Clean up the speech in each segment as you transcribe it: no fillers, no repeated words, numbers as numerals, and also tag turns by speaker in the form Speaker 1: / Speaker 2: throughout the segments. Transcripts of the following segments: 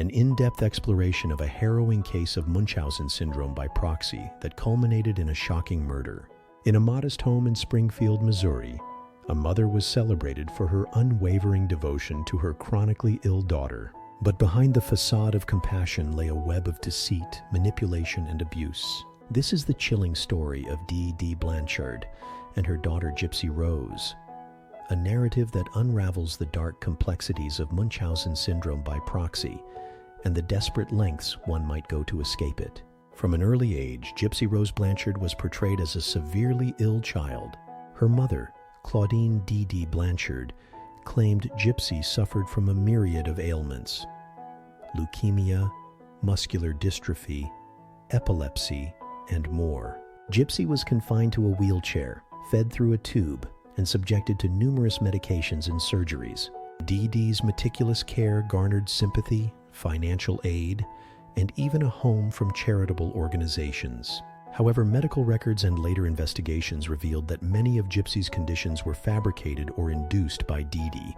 Speaker 1: an in-depth exploration of a harrowing case of Munchausen syndrome by proxy that culminated in a shocking murder. In a modest home in Springfield, Missouri, a mother was celebrated for her unwavering devotion to her chronically ill daughter. But behind the facade of compassion lay a web of deceit, manipulation, and abuse. This is the chilling story of D.D. Blanchard and her daughter Gypsy Rose, a narrative that unravels the dark complexities of Munchausen syndrome by proxy and the desperate lengths one might go to escape it. From an early age, Gypsy Rose Blanchard was portrayed as a severely ill child. Her mother, Claudine D.D. Blanchard, claimed Gypsy suffered from a myriad of ailments: leukemia, muscular dystrophy, epilepsy, and more. Gypsy was confined to a wheelchair, fed through a tube, and subjected to numerous medications and surgeries. Dee meticulous care garnered sympathy, financial aid, and even a home from charitable organizations. However, medical records and later investigations revealed that many of Gypsy's conditions were fabricated or induced by Dee,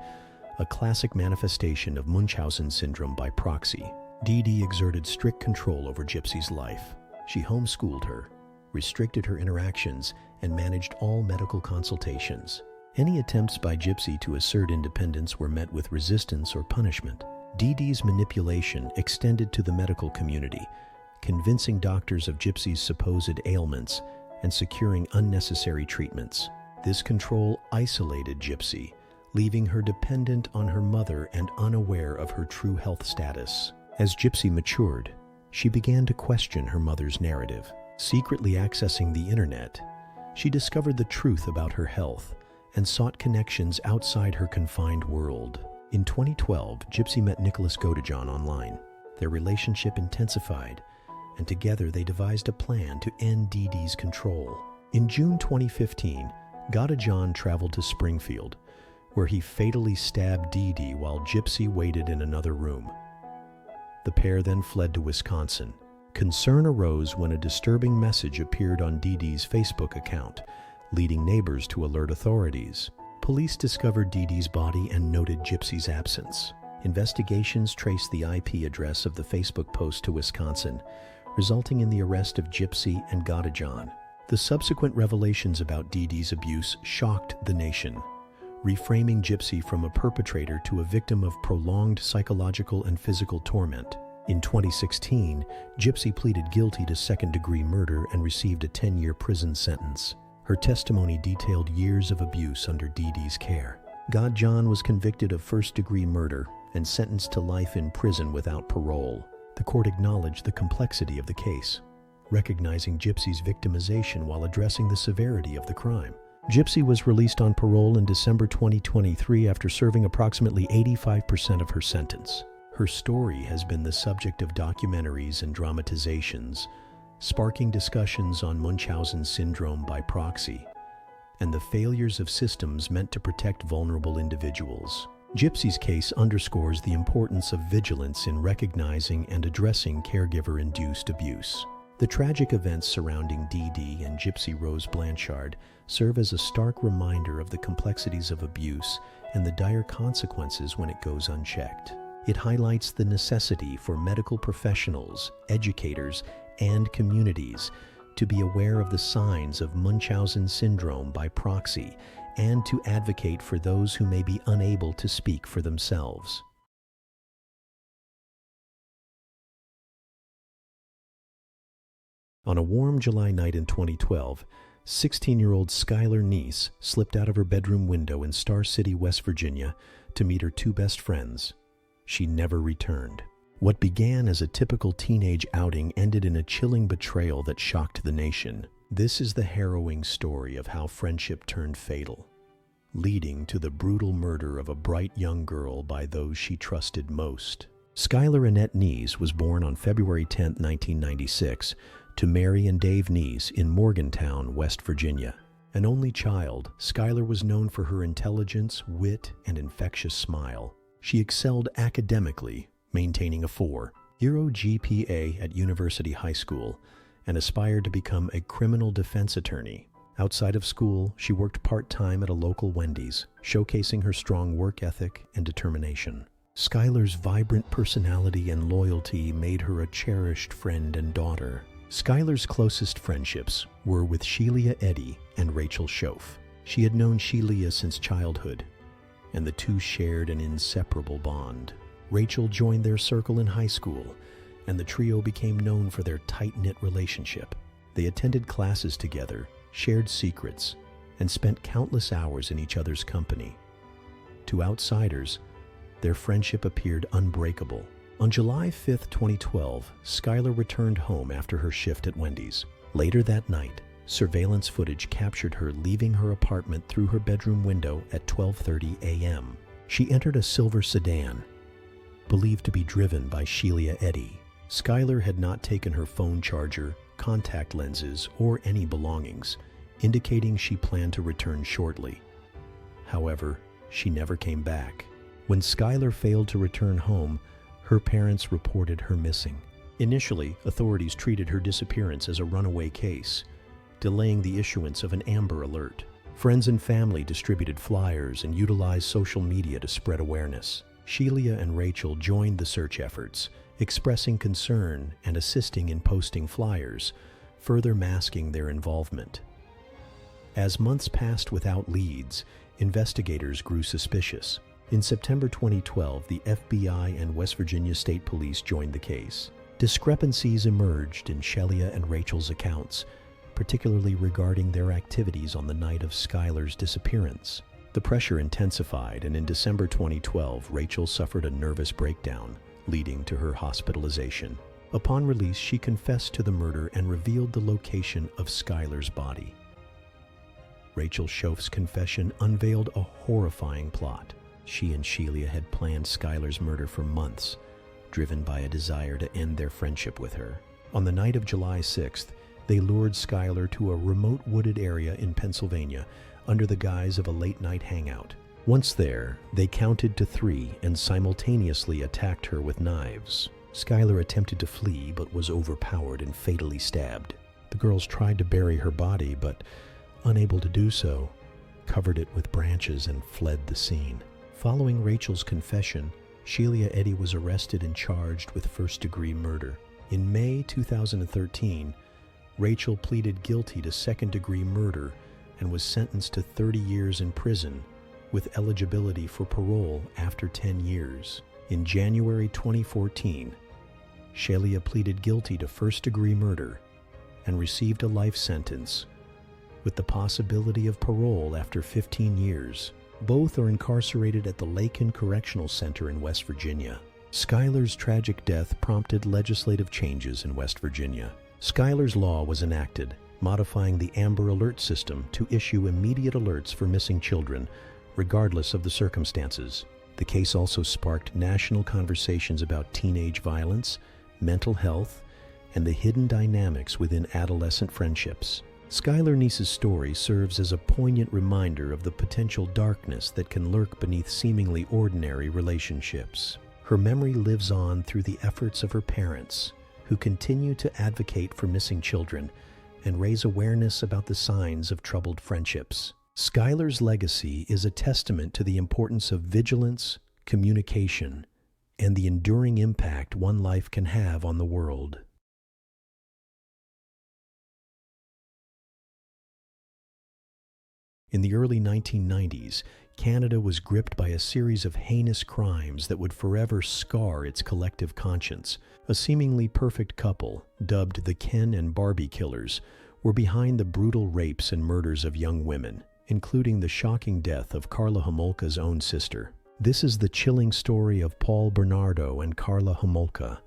Speaker 1: a classic manifestation of Munchausen syndrome by proxy. Dee exerted strict control over Gypsy's life. She homeschooled her, restricted her interactions, and managed all medical consultations. Any attempts by Gypsy to assert independence were met with resistance or punishment. Dee's manipulation extended to the medical community, convincing doctors of Gypsy's supposed ailments and securing unnecessary treatments. This control isolated Gypsy, leaving her dependent on her mother and unaware of her true health status. As Gypsy matured, she began to question her mother's narrative. Secretly accessing the internet, she discovered the truth about her health and sought connections outside her confined world. In 2012, Gypsy met Nicholas Godejohn online. Their relationship intensified, and together they devised a plan to end Dee's control. In June 2015, Godejohn traveled to Springfield, where he fatally stabbed Dee while Gypsy waited in another room. The pair then fled to Wisconsin. Concern arose when a disturbing message appeared on Dee's Facebook account, leading neighbors to alert authorities. Police discovered Dee's body and noted Gypsy's absence. Investigations traced the IP address of the Facebook post to Wisconsin, resulting in the arrest of Gypsy and Godejohn. The subsequent revelations about Dee's abuse shocked the nation, reframing Gypsy from a perpetrator to a victim of prolonged psychological and physical torment. In 2016, Gypsy pleaded guilty to second-degree murder and received a 10-year prison sentence. Her testimony detailed years of abuse under Dee's care. Godejohn was convicted of first-degree murder and sentenced to life in prison without parole. The court acknowledged the complexity of the case, recognizing Gypsy's victimization while addressing the severity of the crime. Gypsy was released on parole in December 2023 after serving approximately 85% of her sentence. Her story has been the subject of documentaries and dramatizations, sparking discussions on Munchausen syndrome by proxy and the failures of systems meant to protect vulnerable individuals. Gypsy's case underscores the importance of vigilance in recognizing and addressing caregiver-induced abuse. The tragic events surrounding Dee and Gypsy Rose Blanchard serve as a stark reminder of the complexities of abuse and the dire consequences when it goes unchecked. It highlights the necessity for medical professionals, educators, and communities to be aware of the signs of Munchausen syndrome by proxy and to advocate for those who may be unable to speak for themselves. On a warm July night in 2012, 16-year-old Skylar Neese slipped out of her bedroom window in Star City, West Virginia, to meet her two best friends. She never returned. What began as a typical teenage outing ended in a chilling betrayal that shocked the nation. This is the harrowing story of how friendship turned fatal, leading to the brutal murder of a bright young girl by those she trusted most. Skylar Annette Neese was born on February 10, 1996, to Mary and Dave Neese in Morgantown, West Virginia. An only child, Skylar was known for her intelligence, wit, and infectious smile. She excelled academically, maintaining a 4.0 GPA at University High School, and aspired to become a criminal defense attorney. Outside of school, she worked part-time at a local Wendy's, showcasing her strong work ethic and determination. Skylar's vibrant personality and loyalty made her a cherished friend and daughter. Skylar's closest friendships were with Sheila Eddy and Rachel Schoaf. She had known Sheila since childhood, and the two shared an inseparable bond. Rachel joined their circle in high school, and the trio became known for their tight-knit relationship. They attended classes together, shared secrets, and spent countless hours in each other's company. To outsiders, their friendship appeared unbreakable. On July 5, 2012, Skylar returned home after her shift at Wendy's. Later that night, surveillance footage captured her leaving her apartment through her bedroom window at 12:30 a.m. She entered a silver sedan, believed to be driven by Sheila Eddy. Skylar had not taken her phone charger, contact lenses, or any belongings, indicating she planned to return shortly. However, she never came back. When Skylar failed to return home, her parents reported her missing. Initially, authorities treated her disappearance as a runaway case, delaying the issuance of an Amber Alert. Friends and family distributed flyers and utilized social media to spread awareness. Sheila and Rachel joined the search efforts, expressing concern and assisting in posting flyers, further masking their involvement. As months passed without leads, investigators grew suspicious. In September 2012, the FBI and West Virginia State Police joined the case. Discrepancies emerged in Sheila and Rachel's accounts, particularly regarding their activities on the night of Skylar's disappearance. The pressure intensified, and in December 2012, Rachel suffered a nervous breakdown, leading to her hospitalization. Upon release, she confessed to the murder and revealed the location of Skylar's body. Rachel Schoaf's confession unveiled a horrifying plot. She and Sheila had planned Skylar's murder for months, driven by a desire to end their friendship with her. On the night of July 6th, they lured Skylar to a remote wooded area in Pennsylvania under the guise of a late-night hangout. Once there, they counted to 3 and simultaneously attacked her with knives. Skylar attempted to flee but was overpowered and fatally stabbed. The girls tried to bury her body, but, unable to do so, covered it with branches and fled the scene. Following Rachel's confession, Sheila Eddy was arrested and charged with first-degree murder. In May 2013, Rachel pleaded guilty to second-degree murder and was sentenced to 30 years in prison, with eligibility for parole after 10 years. In January 2014, Sheila pleaded guilty to first-degree murder and received a life sentence, with the possibility of parole after 15 years. Both are incarcerated at the Lakin Correctional Center in West Virginia. Skylar's tragic death prompted legislative changes in West Virginia. Skylar's Law was enacted, modifying the Amber Alert system to issue immediate alerts for missing children, regardless of the circumstances. The case also sparked national conversations about teenage violence, mental health, and the hidden dynamics within adolescent friendships. Skylar Neese's story serves as a poignant reminder of the potential darkness that can lurk beneath seemingly ordinary relationships. Her memory lives on through the efforts of her parents, who continue to advocate for missing children and raise awareness about the signs of troubled friendships. Skylar's legacy is a testament to the importance of vigilance, communication, and the enduring impact one life can have on the world. In the early 1990s, Canada was gripped by a series of heinous crimes that would forever scar its collective conscience. A seemingly perfect couple, dubbed the Ken and Barbie killers, were behind the brutal rapes and murders of young women, including the shocking death of Karla Homolka's own sister. This is the chilling story of Paul Bernardo and Karla Homolka,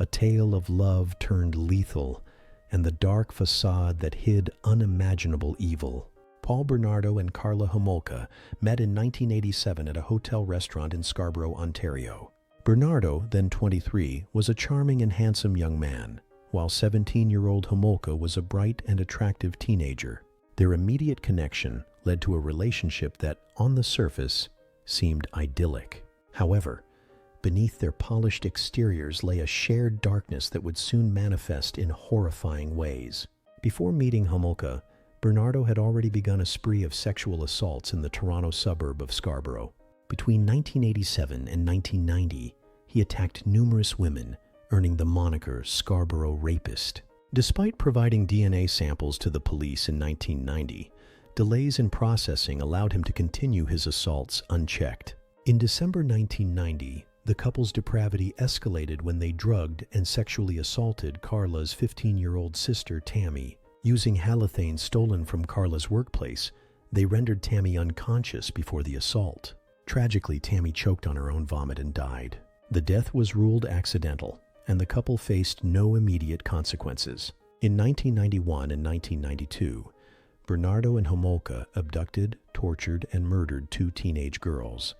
Speaker 1: a tale of love turned lethal and the dark facade that hid unimaginable evil. Paul Bernardo and Karla Homolka met in 1987 at a hotel restaurant in Scarborough, Ontario. Bernardo, then 23, was a charming and handsome young man, while 17-year-old Homolka was a bright and attractive teenager. Their immediate connection led to a relationship that, on the surface, seemed idyllic. However, beneath their polished exteriors lay a shared darkness that would soon manifest in horrifying ways. Before meeting Homolka, Bernardo had already begun a spree of sexual assaults in the Toronto suburb of Scarborough. Between 1987 and 1990, he attacked numerous women, earning the moniker Scarborough Rapist. Despite providing DNA samples to the police in 1990, delays in processing allowed him to continue his assaults unchecked. In December 1990, the couple's depravity escalated when they drugged and sexually assaulted Karla's 15-year-old sister Tammy. Using halothane stolen from Karla's workplace, they rendered Tammy unconscious before the assault. Tragically, Tammy choked on her own vomit and died. The death was ruled accidental, and the couple faced no immediate consequences. In 1991 and 1992, Bernardo and Homolka abducted, tortured, and murdered two teenage girls,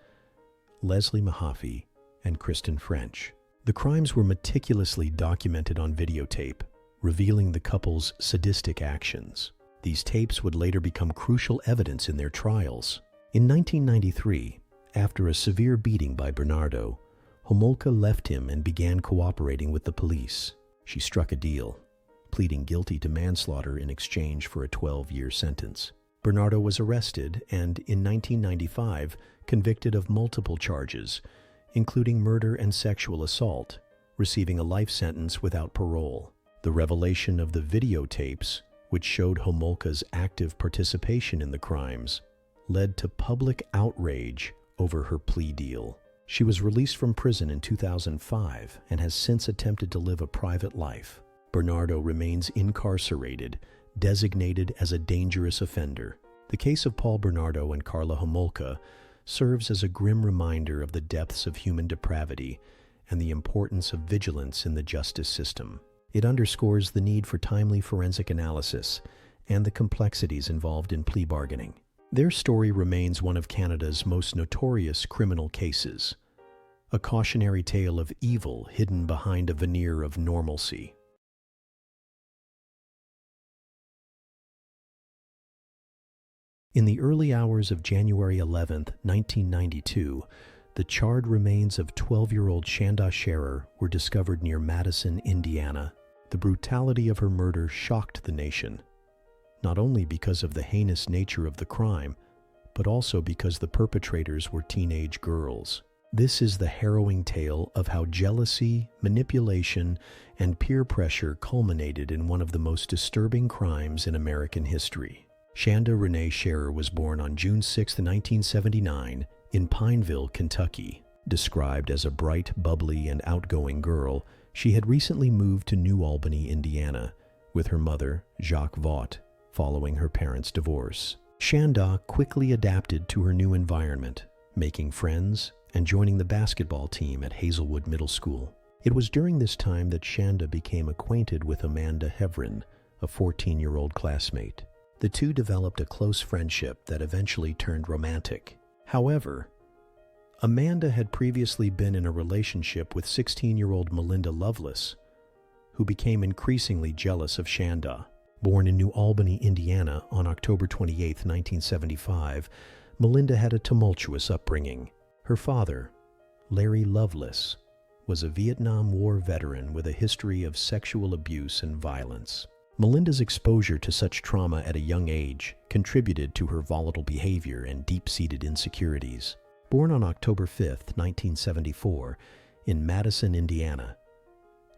Speaker 1: Leslie Mahaffey and Kristen French. The crimes were meticulously documented on videotape, revealing the couple's sadistic actions. These tapes would later become crucial evidence in their trials. In 1993, after a severe beating by Bernardo, Homolka left him and began cooperating with the police. She struck a deal, pleading guilty to manslaughter in exchange for a 12-year sentence. Bernardo was arrested and, in 1995, convicted of multiple charges, including murder and sexual assault, receiving a life sentence without parole. The revelation of the videotapes, which showed Homolka's active participation in the crimes, led to public outrage over her plea deal. She was released from prison in 2005 and has since attempted to live a private life. Bernardo remains incarcerated, designated as a dangerous offender. The case of Paul Bernardo and Karla Homolka serves as a grim reminder of the depths of human depravity and the importance of vigilance in the justice system. It underscores the need for timely forensic analysis and the complexities involved in plea bargaining. Their story remains one of Canada's most notorious criminal cases, a cautionary tale of evil hidden behind a veneer of normalcy. In the early hours of January 11, 1992, the charred remains of 12-year-old Shanda Scherer were discovered near Madison, Indiana. The brutality of her murder shocked the nation, not only because of the heinous nature of the crime, but also because the perpetrators were teenage girls. This is the harrowing tale of how jealousy, manipulation, and peer pressure culminated in one of the most disturbing crimes in American history. Shanda Renee Scherer was born on June 6, 1979, in Pineville, Kentucky. Described as a bright, bubbly, and outgoing girl, she had recently moved to New Albany, Indiana, with her mother, Jacques Vaught, following her parents' divorce. Shanda quickly adapted to her new environment, making friends and joining the basketball team at Hazelwood Middle School. It was during this time that Shanda became acquainted with Amanda Hevron, a 14-year-old classmate. The two developed a close friendship that eventually turned romantic. However, Amanda had previously been in a relationship with 16-year-old Melinda Lovelace, who became increasingly jealous of Shanda. Born in New Albany, Indiana on October 28, 1975, Melinda had a tumultuous upbringing. Her father, Larry Lovelace, was a Vietnam War veteran with a history of sexual abuse and violence. Melinda's exposure to such trauma at a young age contributed to her volatile behavior and deep-seated insecurities. Born on October 5, 1974, in Madison, Indiana,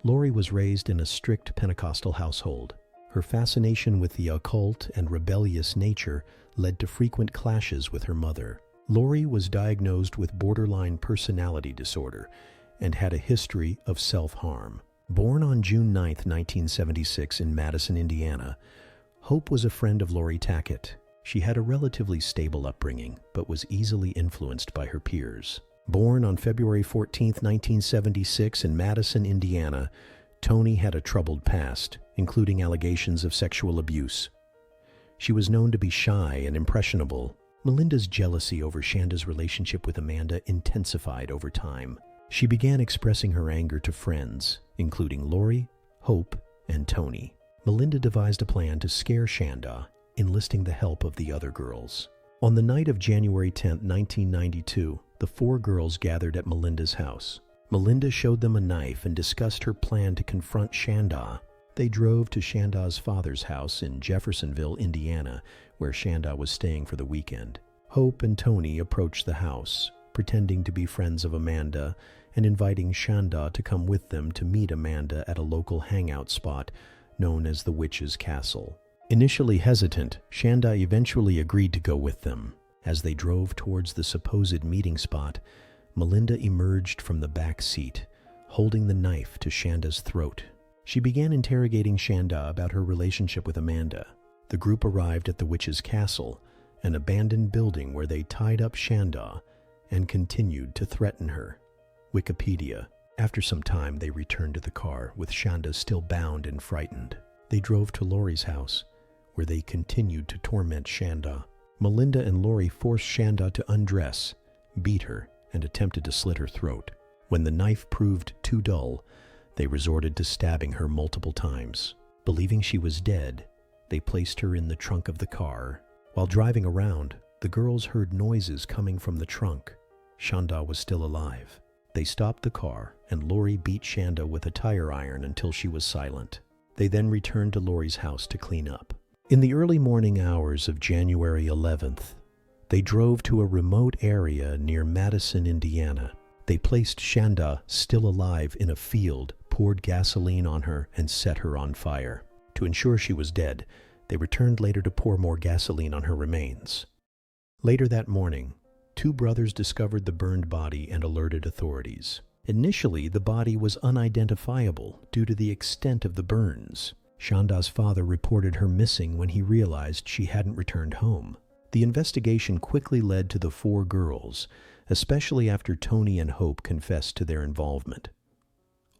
Speaker 1: Lori was raised in a strict Pentecostal household. Her fascination with the occult and rebellious nature led to frequent clashes with her mother. Lori was diagnosed with borderline personality disorder and had a history of self-harm. Born on June 9, 1976 in Madison, Indiana, Hope was a friend of Lori Tackett. She had a relatively stable upbringing, but was easily influenced by her peers. Born on February 14, 1976 in Madison, Indiana, Toni had a troubled past, including allegations of sexual abuse. She was known to be shy and impressionable. Melinda's jealousy over Shanda's relationship with Amanda intensified over time. She began expressing her anger to friends, including Lori, Hope, and Toni. Melinda devised a plan to scare Shanda, enlisting the help of the other girls. On the night of January 10, 1992, the four girls gathered at Melinda's house. Melinda showed them a knife and discussed her plan to confront Shanda. They drove to Shanda's father's house in Jeffersonville, Indiana, where Shanda was staying for the weekend. Hope and Toni approached the house, pretending to be friends of Amanda and inviting Shanda to come with them to meet Amanda at a local hangout spot known as the Witch's Castle. Initially hesitant, Shanda eventually agreed to go with them. As they drove towards the supposed meeting spot, Melinda emerged from the back seat, holding the knife to Shanda's throat. She began interrogating Shanda about her relationship with Amanda. The group arrived at the Witch's Castle, an abandoned building where they tied up Shanda and continued to threaten her. Wikipedia. After some time, they returned to the car, with Shanda still bound and frightened. They drove to Lori's house, where they continued to torment Shanda. Melinda and Lori forced Shanda to undress, beat her, and attempted to slit her throat. When the knife proved too dull, they resorted to stabbing her multiple times. Believing she was dead, they placed her in the trunk of the car. While driving around, the girls heard noises coming from the trunk. Shanda was still alive. They stopped the car, and Lori beat Shanda with a tire iron until she was silent. They then returned to Lori's house to clean up. In the early morning hours of January 11th, they drove to a remote area near Madison, Indiana. They placed Shanda, still alive, in a field, poured gasoline on her, and set her on fire. To ensure she was dead, they returned later to pour more gasoline on her remains. Later that morning, two brothers discovered the burned body and alerted authorities. Initially, the body was unidentifiable due to the extent of the burns. Shanda's father reported her missing when he realized she hadn't returned home. The investigation quickly led to the four girls, especially after Tony and Hope confessed to their involvement.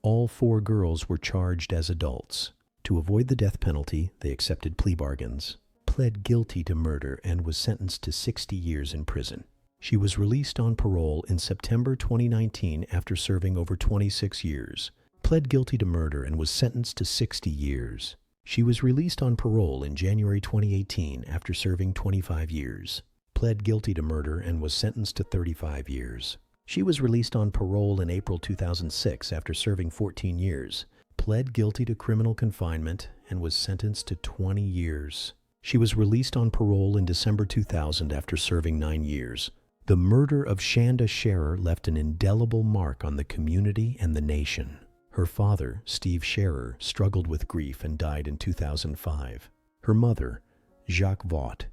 Speaker 1: All four girls were charged as adults. To avoid the death penalty, they accepted plea bargains, pled guilty to murder, and was sentenced to 60 years in prison. She was released on parole in September 2019 after serving over 26 years. Pled guilty to murder and was sentenced to 60 years. She was released on parole in January 2018 after serving 25 years. Pled guilty to murder and was sentenced to 35 years. She was released on parole in April 2006 after serving 14 years. Pled guilty to criminal confinement and was sentenced to 20 years. She was released on parole in December 2000 after serving 9 years. The murder of Shanda Scherer left an indelible mark on the community and the nation. Her father, Steve Scherer, struggled with grief and died in 2005. Her mother, Jacques Vaught,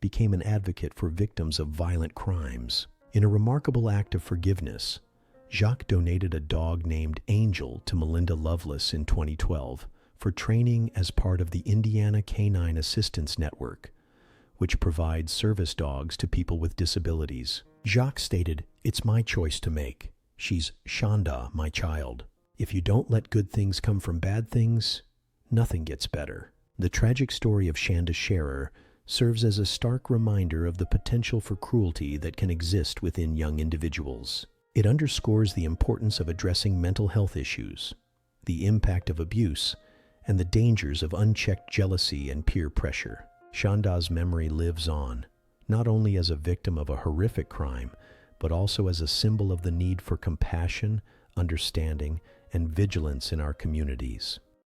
Speaker 1: became an advocate for victims of violent crimes. In a remarkable act of forgiveness, Jacques donated a dog named Angel to Melinda Loveless in 2012 for training as part of the Indiana Canine Assistance Network, which provides service dogs to people with disabilities. Jacques stated, "It's my choice to make. She's Shanda, my child. If you don't let good things come from bad things, nothing gets better." The tragic story of Shanda Scherer serves as a stark reminder of the potential for cruelty that can exist within young individuals. It underscores the importance of addressing mental health issues, the impact of abuse, and the dangers of unchecked jealousy and peer pressure. Shanda's memory lives on, not only as a victim of a horrific crime, but also as a symbol of the need for compassion, understanding, and vigilance in our communities.